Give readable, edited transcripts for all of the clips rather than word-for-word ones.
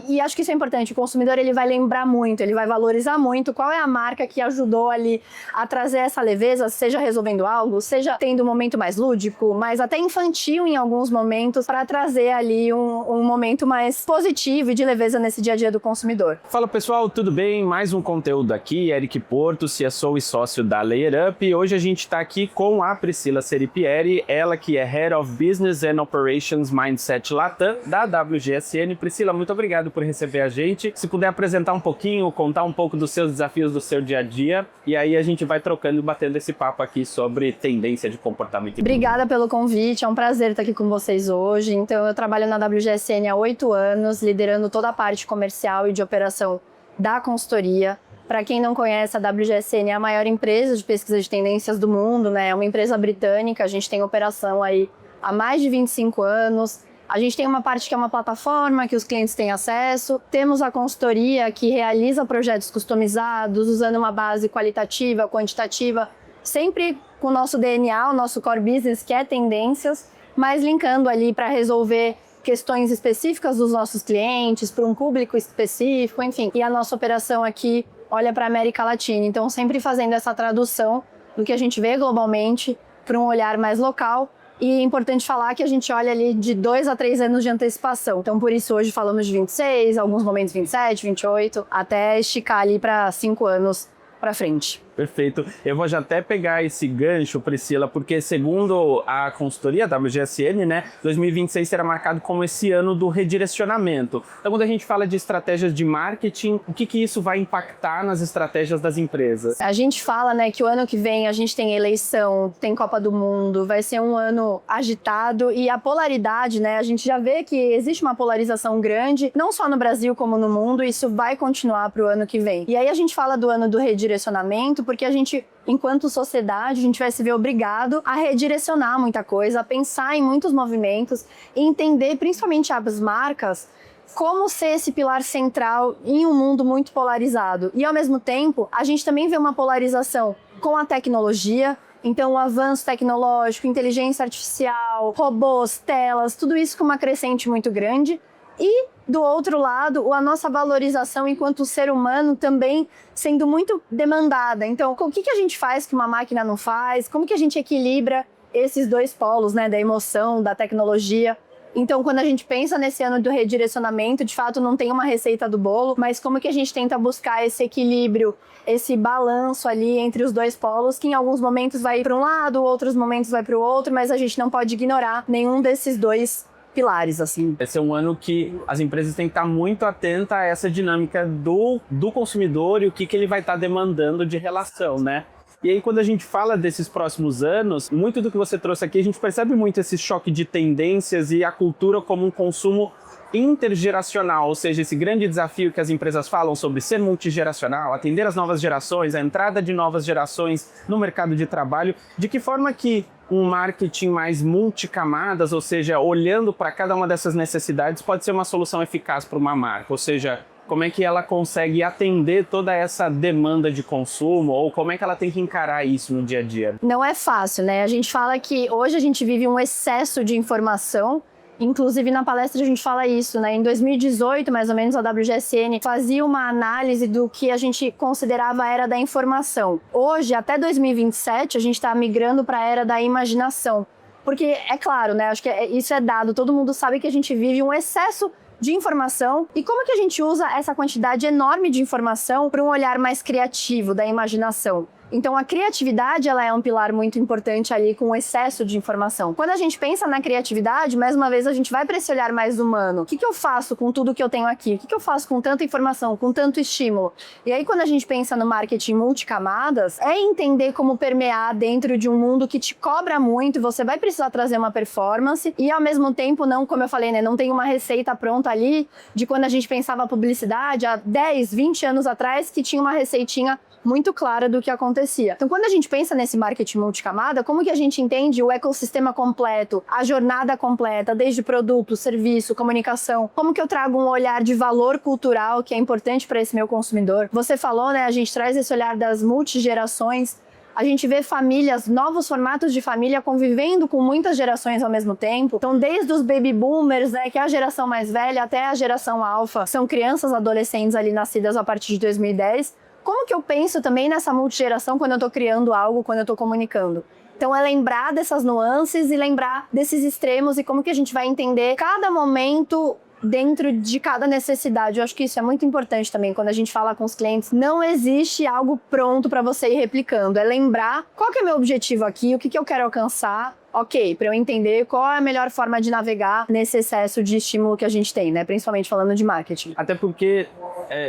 E acho que isso é importante, o consumidor ele vai lembrar muito, ele vai valorizar muito qual é a marca que ajudou ali a trazer essa leveza, seja resolvendo algo, seja tendo um momento mais lúdico, mas até infantil em alguns momentos, para trazer ali um momento mais positivo e de leveza nesse dia a dia do consumidor. Fala pessoal, tudo bem? Mais um conteúdo aqui, Eric Porto, CSO e sócio da Layer Up. Hoje a gente está aqui com a Priscila Seripieri, ela que é Head of Business and Operations Mindset Latam da WGSN. Priscila, muito obrigado por receber a gente. Se puder apresentar um pouquinho, contar um pouco dos seus desafios do seu dia a dia, e aí a gente vai trocando e batendo esse papo aqui sobre tendência de comportamento. Obrigada pelo convite, é um prazer estar aqui com vocês hoje. Então eu trabalho na WGSN há 8 anos, liderando toda a parte comercial e de operação da consultoria. Para quem não conhece, a WGSN é a maior empresa de pesquisa de tendências do mundo, né? É uma empresa britânica, a gente tem operação aí há mais de 25 anos. A gente tem uma parte que é uma plataforma que os clientes têm acesso. Temos a consultoria que realiza projetos customizados, usando uma base qualitativa, quantitativa, sempre com o nosso DNA, o nosso core business, que é tendências, mas linkando ali para resolver questões específicas dos nossos clientes, para um público específico, enfim. E a nossa operação aqui olha para a América Latina, então sempre fazendo essa tradução do que a gente vê globalmente para um olhar mais local. E é importante falar que a gente olha ali de 2 a 3 anos de antecipação. Então, por isso, hoje falamos de 26, alguns momentos 27, 28, até esticar ali para 5 anos para frente. Perfeito. Eu vou já até pegar esse gancho, Priscila, porque segundo a consultoria WGSN, né, 2026 será marcado como esse ano do redirecionamento. Então, quando a gente fala de estratégias de marketing, o que isso vai impactar nas estratégias das empresas? A gente fala, né, que o ano que vem a gente tem eleição, tem Copa do Mundo, vai ser um ano agitado e a polaridade, né, a gente já vê que existe uma polarização grande, não só no Brasil como no mundo, e isso vai continuar para o ano que vem. E aí a gente fala do ano do redirecionamento, porque a gente, enquanto sociedade, a gente vai se ver obrigado a redirecionar muita coisa, a pensar em muitos movimentos e entender, principalmente as marcas, como ser esse pilar central em um mundo muito polarizado. E, ao mesmo tempo, a gente também vê uma polarização com a tecnologia. Então, o avanço tecnológico, inteligência artificial, robôs, telas, tudo isso com uma crescente muito grande. E, do outro lado, a nossa valorização enquanto ser humano também sendo muito demandada. Então, o que a gente faz que uma máquina não faz? Como que a gente equilibra esses dois polos, né, da emoção, da tecnologia? Então, quando a gente pensa nesse ano do redirecionamento, de fato não tem uma receita do bolo, mas como que a gente tenta buscar esse equilíbrio, esse balanço ali entre os dois polos, que em alguns momentos vai para um lado, outros momentos vai para o outro, mas a gente não pode ignorar nenhum desses dois pilares, assim. Esse é um ano que as empresas têm que estar muito atentas a essa dinâmica do consumidor e o que ele vai estar demandando de relação, né? E aí, quando a gente fala desses próximos anos, muito do que você trouxe aqui, a gente percebe muito esse choque de tendências e a cultura como um consumo intergeracional, ou seja, esse grande desafio que as empresas falam sobre ser multigeracional, atender as novas gerações, a entrada de novas gerações no mercado de trabalho, de que forma que um marketing mais multicamadas, ou seja, olhando para cada uma dessas necessidades, pode ser uma solução eficaz para uma marca, ou seja, como é que ela consegue atender toda essa demanda de consumo ou como é que ela tem que encarar isso no dia a dia? Não é fácil, né? A gente fala que hoje a gente vive um excesso de informação. Inclusive, na palestra a gente fala isso, né? Em 2018, mais ou menos, a WGSN fazia uma análise do que a gente considerava a era da informação. Hoje, até 2027, a gente está migrando para a era da imaginação. Porque, é claro, né? Acho que isso é dado, todo mundo sabe que a gente vive um excesso de informação. E como que a gente usa essa quantidade enorme de informação para um olhar mais criativo da imaginação? Então, a criatividade ela é um pilar muito importante ali com o excesso de informação. Quando a gente pensa na criatividade, mais uma vez, a gente vai para esse olhar mais humano. O que eu faço com tudo que eu tenho aqui? O que eu faço com tanta informação, com tanto estímulo? E aí, quando a gente pensa no marketing multicamadas, é entender como permear dentro de um mundo que te cobra muito, você vai precisar trazer uma performance e, ao mesmo tempo, não, como eu falei, né, não tem uma receita pronta ali de quando a gente pensava a publicidade há 10, 20 anos atrás, que tinha uma receitinha muito clara do que acontecia. Então, quando a gente pensa nesse marketing multicamada, como que a gente entende o ecossistema completo, a jornada completa, desde produto, serviço, comunicação? Como que eu trago um olhar de valor cultural que é importante para esse meu consumidor? Você falou, né, a gente traz esse olhar das multigerações. A gente vê famílias, novos formatos de família convivendo com muitas gerações ao mesmo tempo. Então, desde os baby boomers, né, que é a geração mais velha, até a geração alfa, são crianças, adolescentes ali nascidas a partir de 2010. Como que eu penso também nessa multigeração quando eu estou criando algo, quando eu estou comunicando? Então, é lembrar dessas nuances e lembrar desses extremos e como que a gente vai entender cada momento dentro de cada necessidade. Eu acho que isso é muito importante também quando a gente fala com os clientes. Não existe algo pronto para você ir replicando. É lembrar qual que é o meu objetivo aqui, o que que eu quero alcançar. Ok, para eu entender qual é a melhor forma de navegar nesse excesso de estímulo que a gente tem, né? Principalmente falando de marketing. Até porque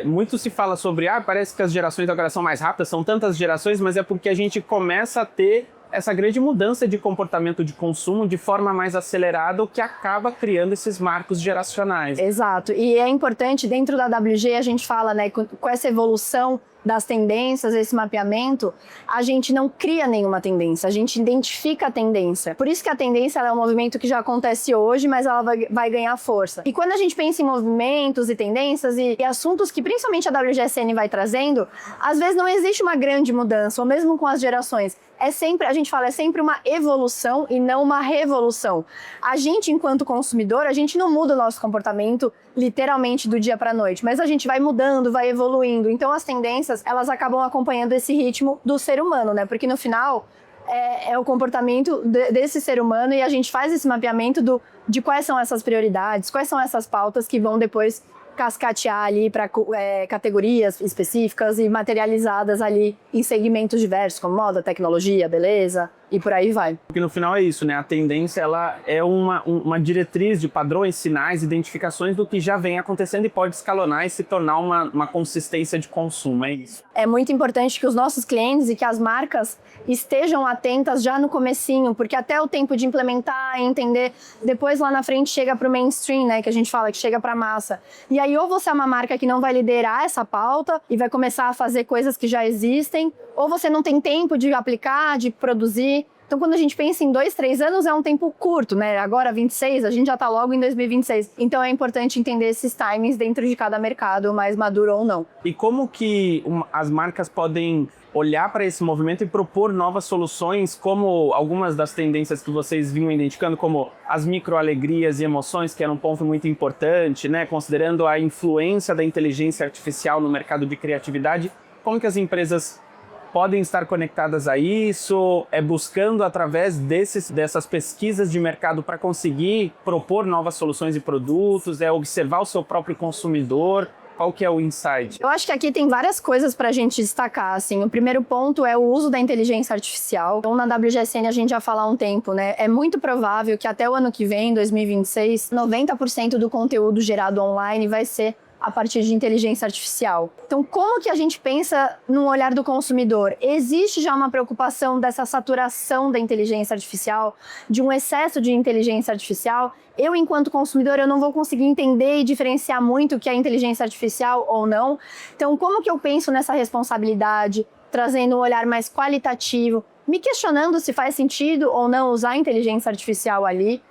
muito se fala sobre, parece que as gerações agora são mais rápidas, são tantas gerações, mas é porque a gente começa a ter essa grande mudança de comportamento de consumo de forma mais acelerada, o que acaba criando esses marcos geracionais. Exato. E é importante, dentro da WG, a gente fala, né, com essa evolução das tendências, esse mapeamento, a gente não cria nenhuma tendência, a gente identifica a tendência. Por isso que a tendência é um movimento que já acontece hoje, mas ela vai ganhar força. E quando a gente pensa em movimentos e tendências e assuntos que principalmente a WGSN vai trazendo, às vezes não existe uma grande mudança, ou mesmo com as gerações. A gente fala, é sempre uma evolução e não uma revolução. A gente, enquanto consumidor, a gente não muda o nosso comportamento literalmente do dia para a noite, mas a gente vai mudando, vai evoluindo. Então as tendências, elas acabam acompanhando esse ritmo do ser humano, né? Porque no final é o comportamento desse ser humano e a gente faz esse mapeamento de quais são essas prioridades, quais são essas pautas que vão depois cascatear ali para categorias específicas e materializadas ali em segmentos diversos, como moda, tecnologia, beleza, e por aí vai. Porque no final é isso, né? A tendência, ela é uma diretriz de padrões, sinais, identificações do que já vem acontecendo e pode escalonar e se tornar uma consistência de consumo, é isso. É muito importante que os nossos clientes e que as marcas estejam atentas já no comecinho, porque até o tempo de implementar e entender, depois lá na frente chega para o mainstream, né? Que a gente fala que chega para a massa. E aí ou você é uma marca que não vai liderar essa pauta e vai começar a fazer coisas que já existem, ou você não tem tempo de aplicar, de produzir. Então, quando a gente pensa em 2, 3 anos, é um tempo curto, né? Agora, 26, a gente já está logo em 2026. Então, é importante entender esses timings dentro de cada mercado, mais maduro ou não. E como que as marcas podem olhar para esse movimento e propor novas soluções, como algumas das tendências que vocês vinham identificando, como as microalegrias e emoções, que era um ponto muito importante, né? Considerando a influência da inteligência artificial no mercado de criatividade, como que as empresas podem estar conectadas a isso, buscando através dessas pesquisas de mercado para conseguir propor novas soluções e produtos, observar o seu próprio consumidor. Qual que é o insight? Eu acho que aqui tem várias coisas para a gente destacar, assim. O primeiro ponto é o uso da inteligência artificial. Então, na WGSN a gente já fala há um tempo, né? É muito provável que até o ano que vem, 2026, 90% do conteúdo gerado online vai ser a partir de inteligência artificial. Então, como que a gente pensa no olhar do consumidor? Existe já uma preocupação dessa saturação da inteligência artificial, de um excesso de inteligência artificial? Eu, enquanto consumidor, eu não vou conseguir entender e diferenciar muito o que é inteligência artificial ou não. Então, como que eu penso nessa responsabilidade, trazendo um olhar mais qualitativo, me questionando se faz sentido ou não usar a inteligência artificial ali?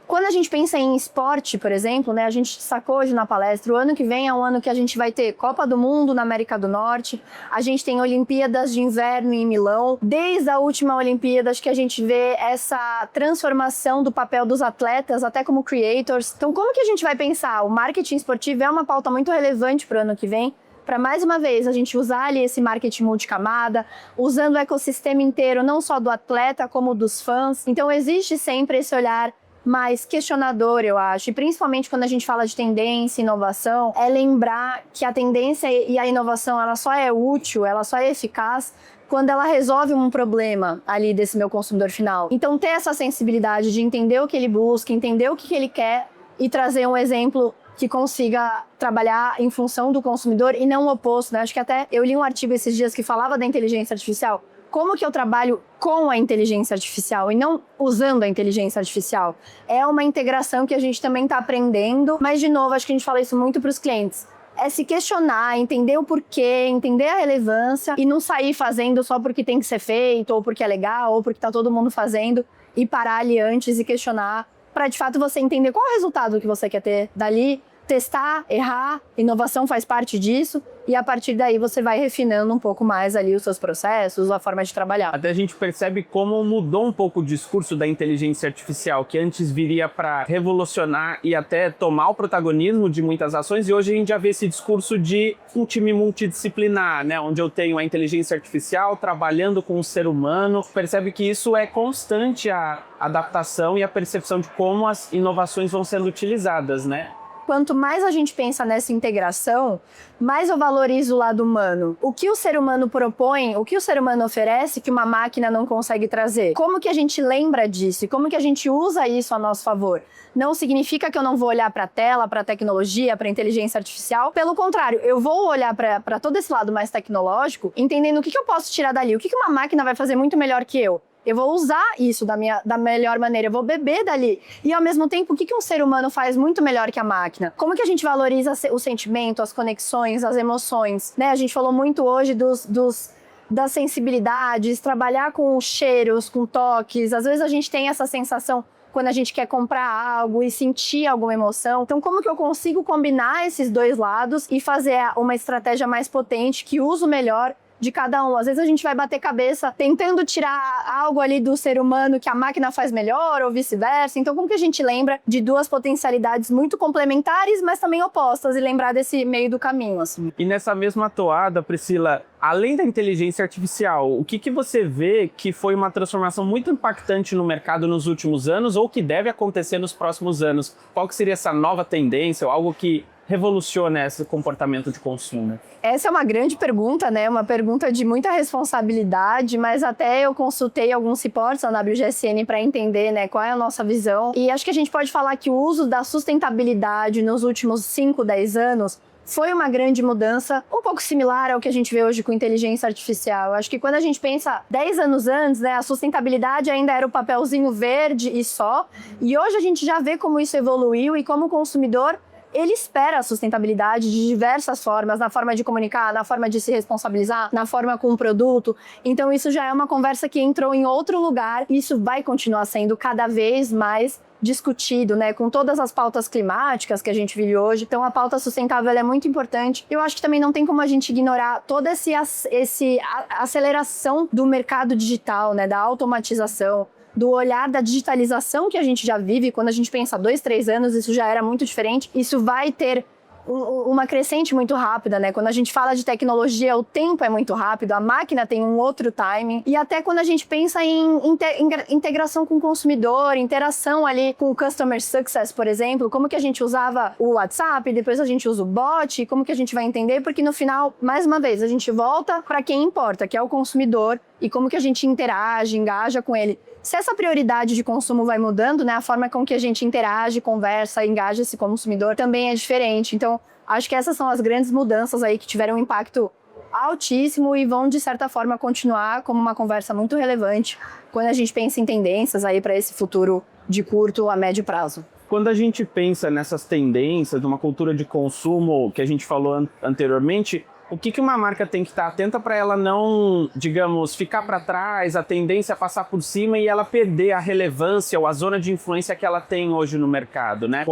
Quando a gente pensa em esporte, por exemplo, né, a gente sacou hoje na palestra, o ano que vem é um ano que a gente vai ter Copa do Mundo na América do Norte, a gente tem Olimpíadas de Inverno em Milão. Desde a última Olimpíada, acho que a gente vê essa transformação do papel dos atletas, até como creators. Então, como que a gente vai pensar? O marketing esportivo é uma pauta muito relevante para o ano que vem, para mais uma vez a gente usar ali esse marketing multicamada, usando o ecossistema inteiro, não só do atleta, como dos fãs. Então, existe sempre esse olhar mais questionador, eu acho, e principalmente quando a gente fala de tendência, inovação, é lembrar que a tendência e a inovação, ela só é útil, ela só é eficaz quando ela resolve um problema ali desse meu consumidor final. Então, ter essa sensibilidade de entender o que ele busca, entender o que ele quer e trazer um exemplo que consiga trabalhar em função do consumidor e não o oposto, né? Acho que até eu li um artigo esses dias que falava da inteligência artificial. Como que eu trabalho com a inteligência artificial e não usando a inteligência artificial? É uma integração que a gente também está aprendendo, mas, de novo, acho que a gente fala isso muito para os clientes. É se questionar, entender o porquê, entender a relevância e não sair fazendo só porque tem que ser feito, ou porque é legal, ou porque está todo mundo fazendo, e parar ali antes e questionar para, de fato, você entender qual é o resultado que você quer ter dali, testar, errar, inovação faz parte disso, e a partir daí você vai refinando um pouco mais ali os seus processos, a forma de trabalhar. Até a gente percebe como mudou um pouco o discurso da inteligência artificial, que antes viria para revolucionar e até tomar o protagonismo de muitas ações, e hoje a gente já vê esse discurso de um time multidisciplinar, né? Onde eu tenho a inteligência artificial trabalhando com o ser humano. Percebe que isso é constante, a adaptação e a percepção de como as inovações vão sendo utilizadas, né? Quanto mais a gente pensa nessa integração, mais eu valorizo o lado humano. O que o ser humano propõe, o que o ser humano oferece que uma máquina não consegue trazer? Como que a gente lembra disso? E como que a gente usa isso a nosso favor? Não significa que eu não vou olhar para a tela, para a tecnologia, para a inteligência artificial. Pelo contrário, eu vou olhar para todo esse lado mais tecnológico, entendendo o que eu posso tirar dali, o que uma máquina vai fazer muito melhor que eu. Eu vou usar isso da melhor maneira, eu vou beber dali. E ao mesmo tempo, o que um ser humano faz muito melhor que a máquina? Como que a gente valoriza o sentimento, as conexões, as emoções? Né? A gente falou muito hoje das sensibilidades, trabalhar com cheiros, com toques. Às vezes a gente tem essa sensação quando a gente quer comprar algo e sentir alguma emoção. Então, como que eu consigo combinar esses dois lados e fazer uma estratégia mais potente que usa o melhor de cada um? Às vezes a gente vai bater cabeça tentando tirar algo ali do ser humano que a máquina faz melhor ou vice-versa. Então, como que a gente lembra de duas potencialidades muito complementares, mas também opostas, e lembrar desse meio do caminho, assim? E nessa mesma toada, Priscila, além da inteligência artificial, o que você vê que foi uma transformação muito impactante no mercado nos últimos anos ou que deve acontecer nos próximos anos? Qual que seria essa nova tendência ou algo que revoluciona esse comportamento de consumo? Essa é uma grande pergunta, né? Uma pergunta de muita responsabilidade, mas até eu consultei alguns reports da WGSN para entender, né, qual é a nossa visão. E acho que a gente pode falar que o uso da sustentabilidade nos últimos 5, 10 anos foi uma grande mudança, um pouco similar ao que a gente vê hoje com inteligência artificial. Eu acho que quando a gente pensa 10 anos antes, né, a sustentabilidade ainda era o papelzinho verde e só. E hoje a gente já vê como isso evoluiu e como o consumidor ele espera a sustentabilidade de diversas formas, na forma de comunicar, na forma de se responsabilizar, na forma com o produto. Então isso já é uma conversa que entrou em outro lugar e isso vai continuar sendo cada vez mais discutido, né, com todas as pautas climáticas que a gente vive hoje. Então a pauta sustentável é muito importante. Eu acho que também não tem como a gente ignorar toda essa aceleração do mercado digital, né, da automatização, do olhar da digitalização que a gente já vive. Quando a gente pensa 2, 3 anos, isso já era muito diferente. Isso vai ter uma crescente muito rápida, né? Quando a gente fala de tecnologia, o tempo é muito rápido, a máquina tem um outro timing. E até quando a gente pensa em integração com o consumidor, interação ali com o Customer Success, por exemplo, como que a gente usava o WhatsApp, depois a gente usa o bot, como que a gente vai entender? Porque no final, mais uma vez, a gente volta para quem importa, que é o consumidor, e como que a gente interage, engaja com ele. Se essa prioridade de consumo vai mudando, né, a forma com que a gente interage, conversa, engaja esse consumidor também é diferente. Então, acho que essas são as grandes mudanças aí que tiveram um impacto altíssimo e vão, de certa forma, continuar como uma conversa muito relevante quando a gente pensa em tendências aí para esse futuro de curto a médio prazo. Quando a gente pensa nessas tendências, numa cultura de consumo que a gente falou anteriormente, o que uma marca tem que estar atenta para ela não, digamos, ficar para trás, a tendência a passar por cima e ela perder a relevância ou a zona de influência que ela tem hoje no mercado, né?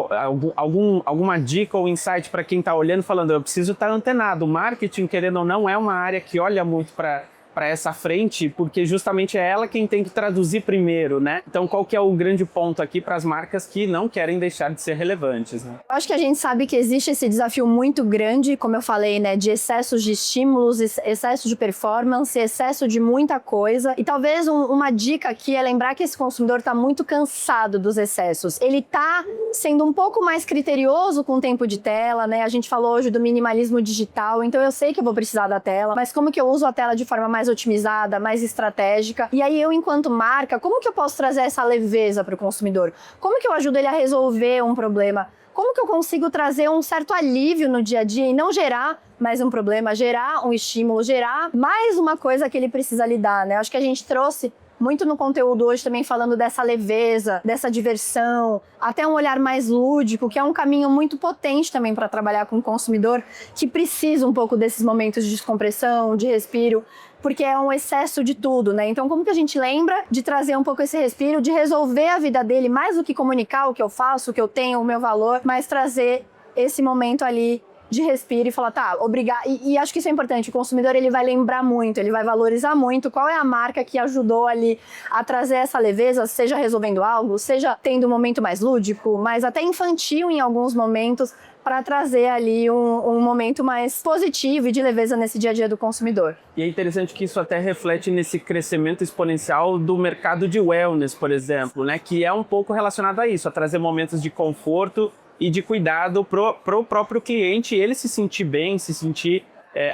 Alguma dica ou insight para quem está olhando falando, eu preciso estar antenado. O marketing, querendo ou não, é uma área que olha muito para essa frente, porque justamente é ela quem tem que traduzir primeiro, né? Então, qual que é o grande ponto aqui para as marcas que não querem deixar de ser relevantes, né? Eu acho que a gente sabe que existe esse desafio muito grande, como eu falei, né? De excessos de estímulos, excesso de performance, excesso de muita coisa. E talvez uma dica aqui é lembrar que esse consumidor está muito cansado dos excessos. Ele está sendo um pouco mais criterioso com o tempo de tela, né? A gente falou hoje do minimalismo digital, então eu sei que eu vou precisar da tela, mas como que eu uso a tela de forma mais otimizada, mais estratégica? E aí eu, enquanto marca, como que eu posso trazer essa leveza para o consumidor? Como que eu ajudo ele a resolver um problema? Como que eu consigo trazer um certo alívio no dia a dia e não gerar mais um problema, gerar um estímulo, gerar mais uma coisa que ele precisa lidar, né? Acho que a gente trouxe muito no conteúdo hoje também falando dessa leveza, dessa diversão, até um olhar mais lúdico, que é um caminho muito potente também para trabalhar com o consumidor, que precisa um pouco desses momentos de descompressão, de respiro, porque é um excesso de tudo, né? Então, como que a gente lembra de trazer um pouco esse respiro, de resolver a vida dele, mais do que comunicar o que eu faço, o que eu tenho, o meu valor, mas trazer esse momento ali de respiro e falar, tá, obrigado. E acho que isso é importante, o consumidor ele vai lembrar muito, ele vai valorizar muito qual é a marca que ajudou ali a trazer essa leveza, seja resolvendo algo, seja tendo um momento mais lúdico, mas até infantil em alguns momentos, para trazer ali um momento mais positivo e de leveza nesse dia a dia do consumidor. E é interessante que isso até reflete nesse crescimento exponencial do mercado de wellness, por exemplo, né? Que é um pouco relacionado a isso, a trazer momentos de conforto e de cuidado pro próprio cliente, ele se sentir bem, se sentir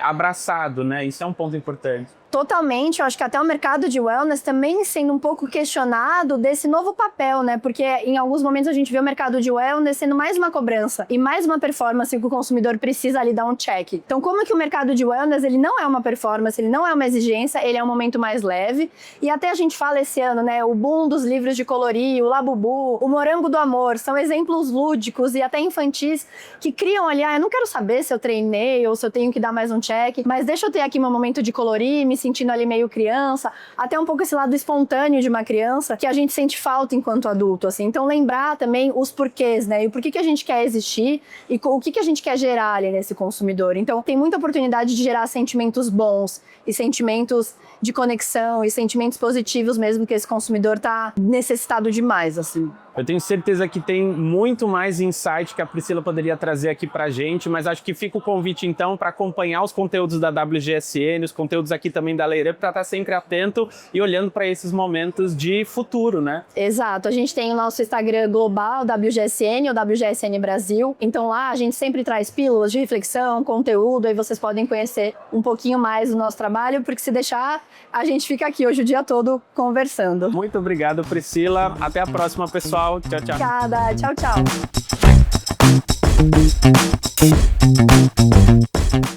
abraçado, né? Isso é um ponto importante. Totalmente, eu acho que até o mercado de wellness também sendo um pouco questionado desse novo papel, né? Porque em alguns momentos a gente vê o mercado de wellness sendo mais uma cobrança e mais uma performance que o consumidor precisa ali dar um check. Então, como que o mercado de wellness, ele não é uma performance, ele não é uma exigência, ele é um momento mais leve. E até a gente fala esse ano, né? O boom dos livros de colorir, o Labubu, o Morango do Amor, são exemplos lúdicos e até infantis que criam ali, eu não quero saber se eu treinei ou se eu tenho que dar mais um check, mas deixa eu ter aqui meu momento de colorir, me sentindo ali meio criança, até um pouco esse lado espontâneo de uma criança que a gente sente falta enquanto adulto, assim. Então lembrar também os porquês, né? E o porquê que a gente quer existir e o que a gente quer gerar ali nesse consumidor. Então tem muita oportunidade de gerar sentimentos bons e sentimentos de conexão e sentimentos positivos mesmo que esse consumidor tá necessitado demais, assim. Eu tenho certeza que tem muito mais insight que a Priscila poderia trazer aqui pra gente, mas acho que fica o convite então para acompanhar os conteúdos da WGSN, os conteúdos aqui também da Layer Up, para estar sempre atento e olhando para esses momentos de futuro, né? Exato, a gente tem o nosso Instagram global, WGSN ou WGSN Brasil, então lá a gente sempre traz pílulas de reflexão, conteúdo, aí vocês podem conhecer um pouquinho mais do nosso trabalho, porque se deixar, a gente fica aqui hoje o dia todo conversando. Muito obrigado, Priscila. Até a próxima, pessoal. Tchau, tchau. Obrigada. Tchau, tchau.